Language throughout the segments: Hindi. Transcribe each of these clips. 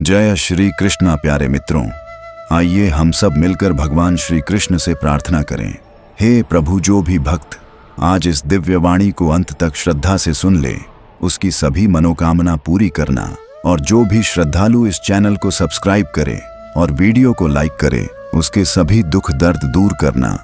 जय श्री कृष्णा। प्यारे मित्रों, आइए हम सब मिलकर भगवान श्री कृष्ण से प्रार्थना करें। हे प्रभु, जो भी भक्त आज इस दिव्य वाणी को अंत तक श्रद्धा से सुन ले, उसकी सभी मनोकामना पूरी करना। और जो भी श्रद्धालु इस चैनल को सब्सक्राइब करे और वीडियो को लाइक करे, उसके सभी दुख दर्द दूर करना।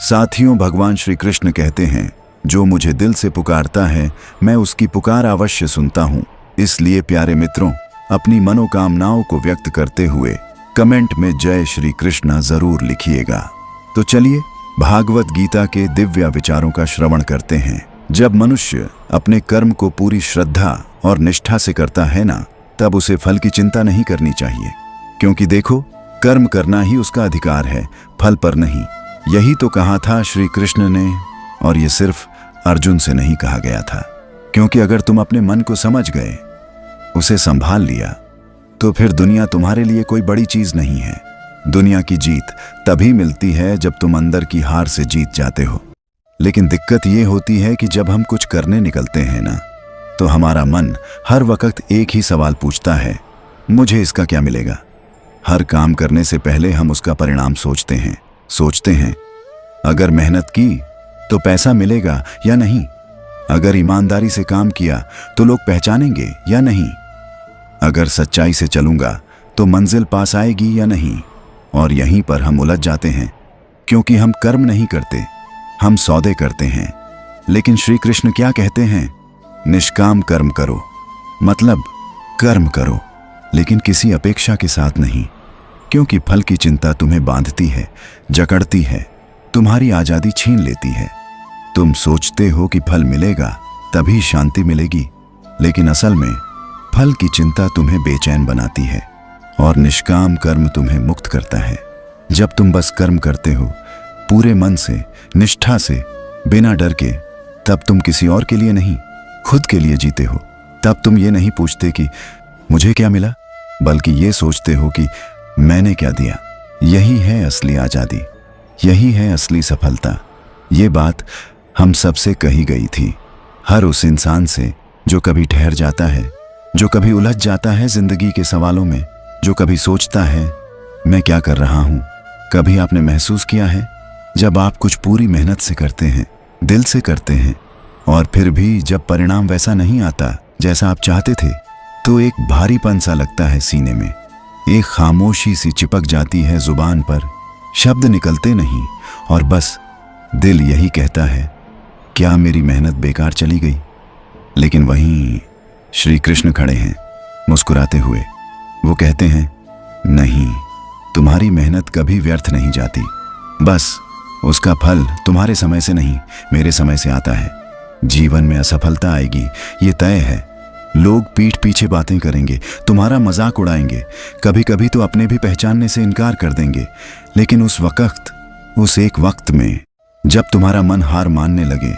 साथियों, भगवान श्री कृष्ण कहते हैं, जो मुझे दिल से पुकारता है, मैं उसकी पुकार अवश्य सुनता हूँ। इसलिए प्यारे मित्रों, अपनी मनोकामनाओं को व्यक्त करते हुए कमेंट में जय श्री कृष्णा जरूर लिखिएगा। तो चलिए भागवत गीता के दिव्य विचारों का श्रवण करते हैं। जब मनुष्य अपने कर्म को पूरी श्रद्धा और निष्ठा से करता है ना, तब उसे फल की चिंता नहीं करनी चाहिए। क्योंकि देखो, कर्म करना ही उसका अधिकार है, फल पर नहीं। यही तो कहा था श्री कृष्ण ने, और ये सिर्फ अर्जुन से नहीं कहा गया था। क्योंकि अगर तुम अपने मन को समझ गए, उसे संभाल लिया, तो फिर दुनिया तुम्हारे लिए कोई बड़ी चीज नहीं है। दुनिया की जीत तभी मिलती है जब तुम अंदर की हार से जीत जाते हो। लेकिन दिक्कत ये होती है कि जब हम कुछ करने निकलते हैं ना, तो हमारा मन हर वक्त एक ही सवाल पूछता है, मुझे इसका क्या मिलेगा। हर काम करने से पहले हम उसका परिणाम सोचते हैं अगर मेहनत की तो पैसा मिलेगा या नहीं, अगर ईमानदारी से काम किया तो लोग पहचानेंगे या नहीं, अगर सच्चाई से चलूंगा तो मंजिल पास आएगी या नहीं। और यहीं पर हम उलझ जाते हैं, क्योंकि हम कर्म नहीं करते, हम सौदे करते हैं। लेकिन श्री कृष्ण क्या कहते हैं? निष्काम कर्म करो, मतलब कर्म करो, लेकिन किसी अपेक्षा के साथ नहीं। क्योंकि फल की चिंता तुम्हें बांधती है, जकड़ती है, तुम्हारी आजादी छीन लेती है। तुम सोचते हो कि फल मिलेगा तभी शांति मिलेगी, लेकिन असल में फल की चिंता तुम्हें बेचैन बनाती है और निष्काम कर्म तुम्हें मुक्त करता है। जब तुम बस कर्म करते हो पूरे मन से, निष्ठा से, बिना डर के, तब तुम किसी और के लिए नहीं, खुद के लिए जीते हो। तब तुम ये नहीं पूछते कि मुझे क्या मिला, बल्कि ये सोचते हो कि मैंने क्या दिया। यही है असली आजादी, यही है असली सफलता। ये बात हम सबसे कही गई थी, हर उस इंसान से जो कभी ठहर जाता है, जो कभी उलझ जाता है जिंदगी के सवालों में, जो कभी सोचता है मैं क्या कर रहा हूं। कभी आपने महसूस किया है, जब आप कुछ पूरी मेहनत से करते हैं, दिल से करते हैं, और फिर भी जब परिणाम वैसा नहीं आता जैसा आप चाहते थे, तो एक भारीपन सा लगता है सीने में, एक खामोशी सी चिपक जाती है जुबान पर, शब्द निकलते नहीं, और बस दिल यही कहता है, क्या मेरी मेहनत बेकार चली गई। लेकिन वहीं श्री कृष्ण खड़े हैं मुस्कुराते हुए। वो कहते हैं, नहीं, तुम्हारी मेहनत कभी व्यर्थ नहीं जाती, बस उसका फल तुम्हारे समय से नहीं, मेरे समय से आता है। जीवन में असफलता आएगी, ये तय है। लोग पीठ पीछे बातें करेंगे, तुम्हारा मजाक उड़ाएंगे, कभी कभी तो अपने भी पहचानने से इनकार कर देंगे। लेकिन उस एक वक्त में जब तुम्हारा मन हार मानने लगे,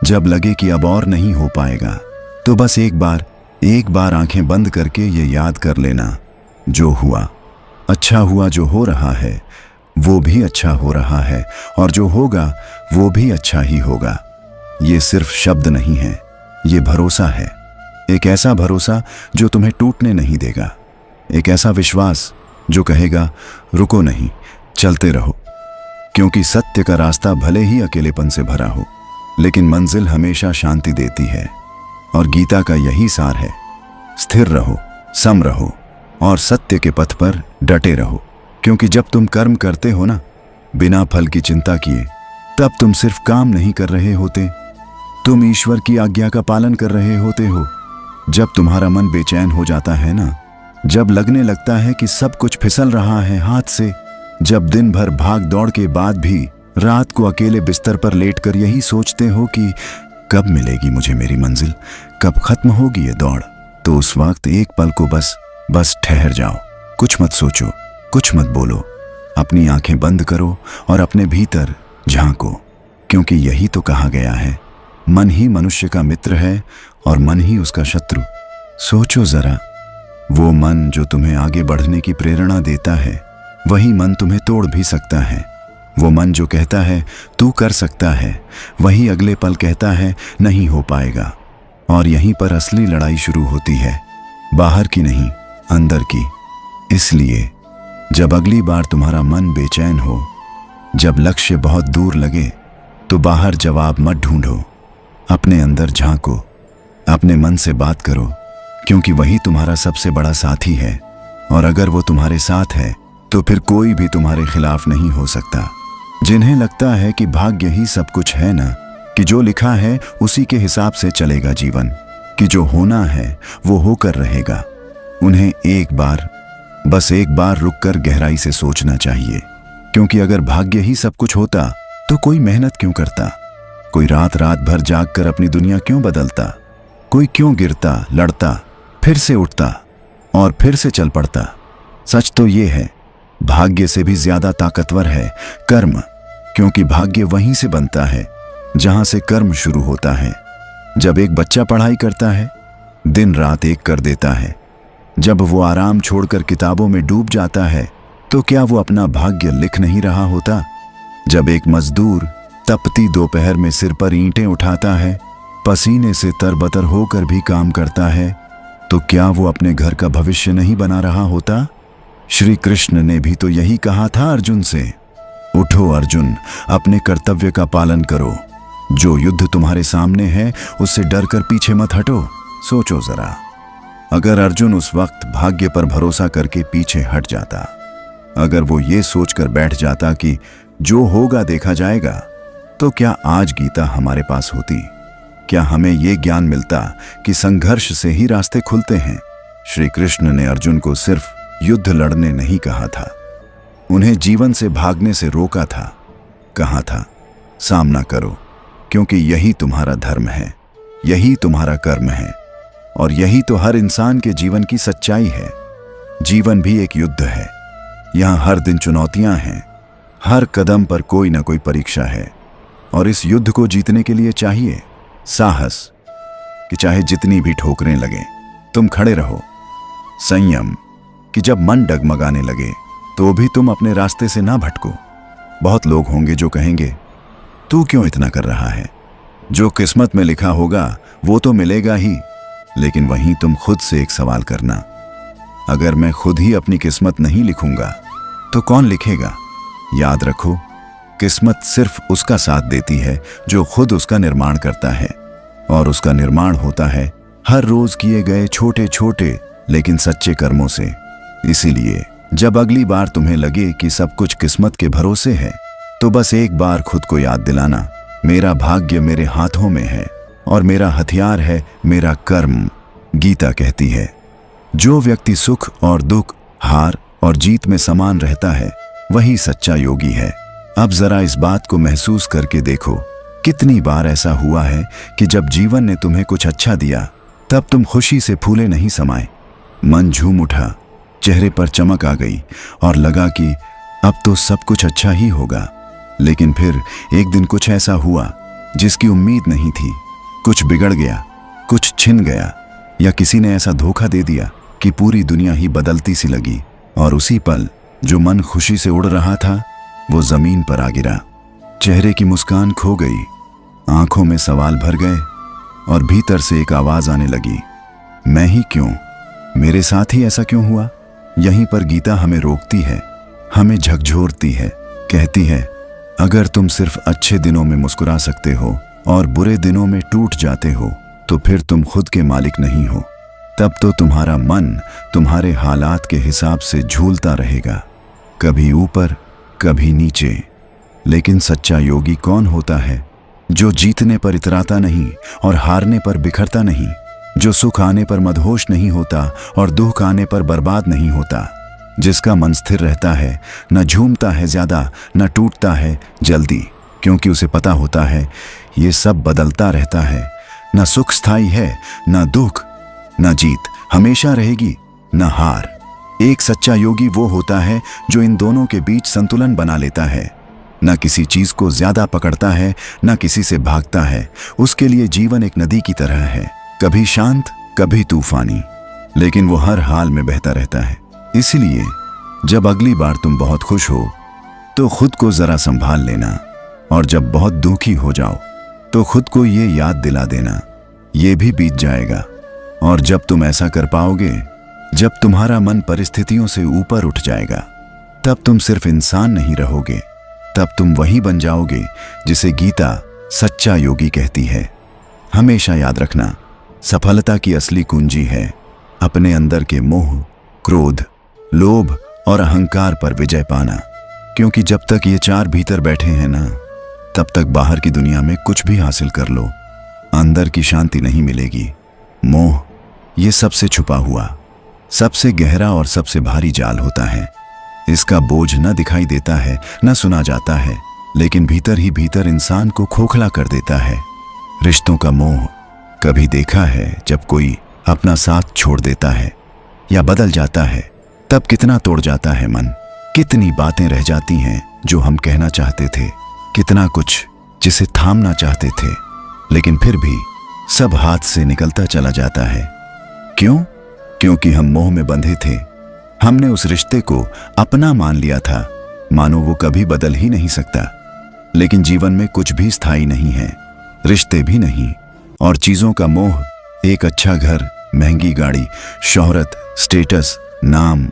जब लगे कि अब और नहीं हो पाएगा, तो बस एक बार आंखें बंद करके ये याद कर लेना, जो हुआ अच्छा हुआ, जो हो रहा है वो भी अच्छा हो रहा है, और जो होगा वो भी अच्छा ही होगा। ये सिर्फ शब्द नहीं है, ये भरोसा है। एक ऐसा भरोसा जो तुम्हें टूटने नहीं देगा, एक ऐसा विश्वास जो कहेगा रुको नहीं, चलते रहो। क्योंकि सत्य का रास्ता भले ही अकेलेपन से भरा हो, लेकिन मंजिल हमेशा शांति देती है। और गीता का यही सार है, स्थिर रहो, सम रहो, और सत्य के पथ पर डटे रहो। क्योंकि जब तुम कर्म करते हो ना, बिना फल की चिंता किए, तब तुम सिर्फ काम नहीं कर रहे होते, तुम ईश्वर की आज्ञा का पालन कर रहे होते हो। जब तुम्हारा मन बेचैन हो जाता है ना, जब लगने लगता है कि सब कुछ फिसल रहा है हाथ से, जब दिन भर भाग दौड़ के बाद भी रात को अकेले बिस्तर पर लेटकर यही सोचते हो कि कब मिलेगी मुझे मेरी मंजिल, कब खत्म होगी ये दौड़, तो उस वक्त एक पल को बस ठहर जाओ। कुछ मत सोचो, कुछ मत बोलो, अपनी आंखें बंद करो और अपने भीतर झांको। क्योंकि यही तो कहा गया है, मन ही मनुष्य का मित्र है और मन ही उसका शत्रु। सोचो जरा, वो मन जो तुम्हें आगे बढ़ने की प्रेरणा देता है, वही मन तुम्हें तोड़ भी सकता है। वो मन जो कहता है तू कर सकता है, वही अगले पल कहता है नहीं हो पाएगा। और यहीं पर असली लड़ाई शुरू होती है, बाहर की नहीं, अंदर की। इसलिए जब अगली बार तुम्हारा मन बेचैन हो, जब लक्ष्य बहुत दूर लगे, तो बाहर जवाब मत ढूंढो, अपने अंदर झांको, अपने मन से बात करो, क्योंकि वही तुम्हारा सबसे बड़ा साथी है। और अगर वो तुम्हारे साथ है तो फिर कोई भी तुम्हारे खिलाफ नहीं हो सकता। जिन्हें लगता है कि भाग्य ही सब कुछ है ना, कि जो लिखा है उसी के हिसाब से चलेगा जीवन, कि जो होना है वो होकर रहेगा, उन्हें बस एक बार रुककर गहराई से सोचना चाहिए। क्योंकि अगर भाग्य ही सब कुछ होता तो कोई मेहनत क्यों करता, कोई रात रात भर जागकर अपनी दुनिया क्यों बदलता, कोई क्यों गिरता, लड़ता, फिर से उठता और फिर से चल पड़ता। सच तो ये है, भाग्य से भी ज्यादा ताकतवर है कर्म, क्योंकि भाग्य वहीं से बनता है जहां से कर्म शुरू होता है। जब एक बच्चा पढ़ाई करता है, दिन रात एक कर देता है, जब वो आराम छोड़कर किताबों में डूब जाता है, तो क्या वो अपना भाग्य लिख नहीं रहा होता? जब एक मजदूर तपती दोपहर में सिर पर ईंटें उठाता है, पसीने से तरबतर होकर भी काम करता है, तो क्या वो अपने घर का भविष्य नहीं बना रहा होता? श्री कृष्ण ने भी तो यही कहा था अर्जुन से, उठो अर्जुन, अपने कर्तव्य का पालन करो, जो युद्ध तुम्हारे सामने है उससे डरकर पीछे मत हटो। सोचो जरा, अगर अर्जुन उस वक्त भाग्य पर भरोसा करके पीछे हट जाता, अगर वो ये सोचकर बैठ जाता कि जो होगा देखा जाएगा, तो क्या आज गीता हमारे पास होती? क्या हमें ये ज्ञान मिलता कि संघर्ष से ही रास्ते खुलते हैं? श्री कृष्ण ने अर्जुन को सिर्फ युद्ध लड़ने नहीं कहा था, उन्हें जीवन से भागने से रोका था। कहा था, सामना करो, क्योंकि यही तुम्हारा धर्म है, यही तुम्हारा कर्म है, और यही तो हर इंसान के जीवन की सच्चाई है। जीवन भी एक युद्ध है, यहाँ हर दिन चुनौतियां हैं, हर कदम पर कोई ना कोई परीक्षा है, और इस युद्ध को जीतने के लिए चाहिए साहस, कि चाहे जितनी भी ठोकरें लगें तुम खड़े रहो, संयम, कि जब मन डगमगाने लगे तो भी तुम अपने रास्ते से ना भटको। बहुत लोग होंगे जो कहेंगे, तू क्यों इतना कर रहा है, जो किस्मत में लिखा होगा वो तो मिलेगा ही। लेकिन वहीं तुम खुद से एक सवाल करना, अगर मैं खुद ही अपनी किस्मत नहीं लिखूंगा तो कौन लिखेगा? याद रखो, किस्मत सिर्फ उसका साथ देती है जो खुद उसका निर्माण करता है, और उसका निर्माण होता है हर रोज किए गए छोटे छोटे लेकिन सच्चे कर्मों से। इसीलिए जब अगली बार तुम्हें लगे कि सब कुछ किस्मत के भरोसे है, तो बस एक बार खुद को याद दिलाना, मेरा भाग्य मेरे हाथों में है और मेरा हथियार है मेरा कर्म। गीता कहती है, जो व्यक्ति सुख और दुख, हार और जीत में समान रहता है, वही सच्चा योगी है। अब जरा इस बात को महसूस करके देखो, कितनी बार ऐसा हुआ है कि जब जीवन ने तुम्हें कुछ अच्छा दिया, तब तुम खुशी से फूले नहीं समाए, मन झूम उठा, चेहरे पर चमक आ गई और लगा कि अब तो सब कुछ अच्छा ही होगा। लेकिन फिर एक दिन कुछ ऐसा हुआ जिसकी उम्मीद नहीं थी, कुछ बिगड़ गया, कुछ छिन गया, या किसी ने ऐसा धोखा दे दिया कि पूरी दुनिया ही बदलती सी लगी, और उसी पल जो मन खुशी से उड़ रहा था वो जमीन पर आ गिरा। चेहरे की मुस्कान खो गई, आंखों में सवाल भर गए, और भीतर से एक आवाज आने लगी, मैं ही क्यों, मेरे साथ ही ऐसा क्यों हुआ? यहीं पर गीता हमें रोकती है, हमें झकझोरती है, कहती है, अगर तुम सिर्फ अच्छे दिनों में मुस्कुरा सकते हो और बुरे दिनों में टूट जाते हो, तो फिर तुम खुद के मालिक नहीं हो। तब तो तुम्हारा मन तुम्हारे हालात के हिसाब से झूलता रहेगा, कभी ऊपर कभी नीचे। लेकिन सच्चा योगी कौन होता है? जो जीतने पर इतराता नहीं और हारने पर बिखरता नहीं, जो सुख आने पर मदहोश नहीं होता और दुख आने पर बर्बाद नहीं होता, जिसका मन स्थिर रहता है, न झूमता है ज्यादा, न टूटता है जल्दी, क्योंकि उसे पता होता है ये सब बदलता रहता है, न सुख स्थायी है, न दुख, न जीत हमेशा रहेगी, न हार। एक सच्चा योगी वो होता है जो इन दोनों के बीच संतुलन बना लेता है, न किसी चीज को ज्यादा पकड़ता है, न किसी से भागता है। उसके लिए जीवन एक नदी की तरह है, कभी शांत कभी तूफानी, लेकिन वो हर हाल में बहता रहता है। इसलिए जब अगली बार तुम बहुत खुश हो तो खुद को जरा संभाल लेना, और जब बहुत दुखी हो जाओ तो खुद को ये याद दिला देना, ये भी बीत जाएगा। और जब तुम ऐसा कर पाओगे जब तुम्हारा मन परिस्थितियों से ऊपर उठ जाएगा, तब तुम सिर्फ इंसान नहीं रहोगे, तब तुम वही बन जाओगे जिसे गीता सच्चा योगी कहती है। हमेशा याद रखना, सफलता की असली कुंजी है अपने अंदर के मोह, क्रोध, लोभ और अहंकार पर विजय पाना। क्योंकि जब तक ये चार भीतर बैठे हैं ना, तब तक बाहर की दुनिया में कुछ भी हासिल कर लो, अंदर की शांति नहीं मिलेगी। मोह ये सबसे छुपा हुआ, सबसे गहरा और सबसे भारी जाल होता है। इसका बोझ न दिखाई देता है, न सुना जाता है, लेकिन भीतर ही भीतर इंसान को खोखला कर देता है। रिश्तों का मोह कभी देखा है जब कोई अपना साथ छोड़ देता है या बदल जाता है, तब कितना तोड़ जाता है मन, कितनी बातें रह जाती हैं जो हम कहना चाहते थे, कितना कुछ जिसे थामना चाहते थे, लेकिन फिर भी सब हाथ से निकलता चला जाता है। क्यों? क्योंकि हम मोह में बंधे थे। हमने उस रिश्ते को अपना मान लिया था, मानो वो कभी बदल ही नहीं सकता। लेकिन जीवन में कुछ भी स्थायी नहीं है, रिश्ते भी नहीं, और चीजों का मोह, एक अच्छा घर, महंगी गाड़ी, शोहरत, स्टेटस, नाम,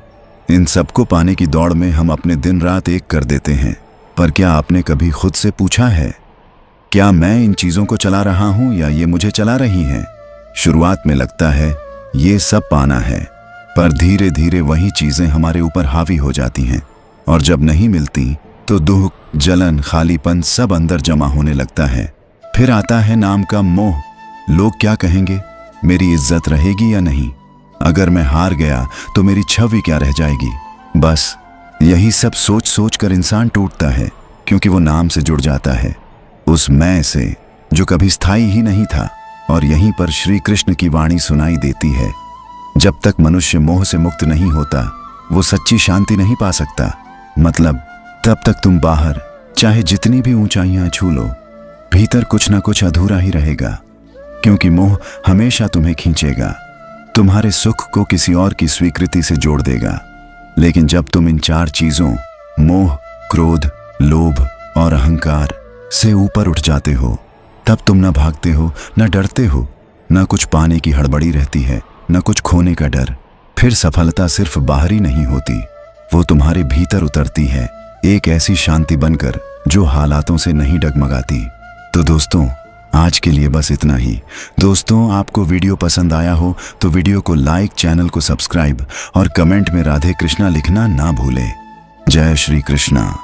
इन सबको पाने की दौड़ में हम अपने दिन रात एक कर देते हैं। पर क्या आपने कभी खुद से पूछा है, क्या मैं इन चीजों को चला रहा हूं या ये मुझे चला रही हैं? शुरुआत में लगता है ये सब पाना है, पर धीरे धीरे वही चीजें हमारे ऊपर हावी हो जाती हैं, और जब नहीं मिलती तो दुख, जलन, खालीपन सब अंदर जमा होने लगता है। फिर आता है नाम का मोह। लोग क्या कहेंगे, मेरी इज्जत रहेगी या नहीं, अगर मैं हार गया तो मेरी छवि क्या रह जाएगी। बस यही सब सोच सोच कर इंसान टूटता है, क्योंकि वो नाम से जुड़ जाता है, उस मैं से जो कभी स्थायी ही नहीं था। और यहीं पर श्री कृष्ण की वाणी सुनाई देती है, जब तक मनुष्य मोह से मुक्त नहीं होता, वो सच्ची शांति नहीं पा सकता। मतलब तब तक तुम बाहर चाहे जितनी भी ऊंचाइयां छू लो, भीतर कुछ ना कुछ अधूरा ही रहेगा। क्योंकि मोह हमेशा तुम्हें खींचेगा, तुम्हारे सुख को किसी और की स्वीकृति से जोड़ देगा। लेकिन जब तुम इन चार चीजों, मोह, क्रोध, लोभ और अहंकार से ऊपर उठ जाते हो, तब तुम न भागते हो, न डरते हो, न कुछ पाने की हड़बड़ी रहती है, न कुछ खोने का डर। फिर सफलता सिर्फ बाहरी नहीं होती, वो तुम्हारे भीतर उतरती है, एक ऐसी शांति बनकर जो हालातों से नहीं डगमगाती। तो दोस्तों, आज के लिए बस इतना ही। दोस्तों, आपको वीडियो पसंद आया हो तो वीडियो को लाइक, चैनल को सब्सक्राइब और कमेंट में राधे कृष्णा लिखना ना भूलें। जय श्री कृष्णा।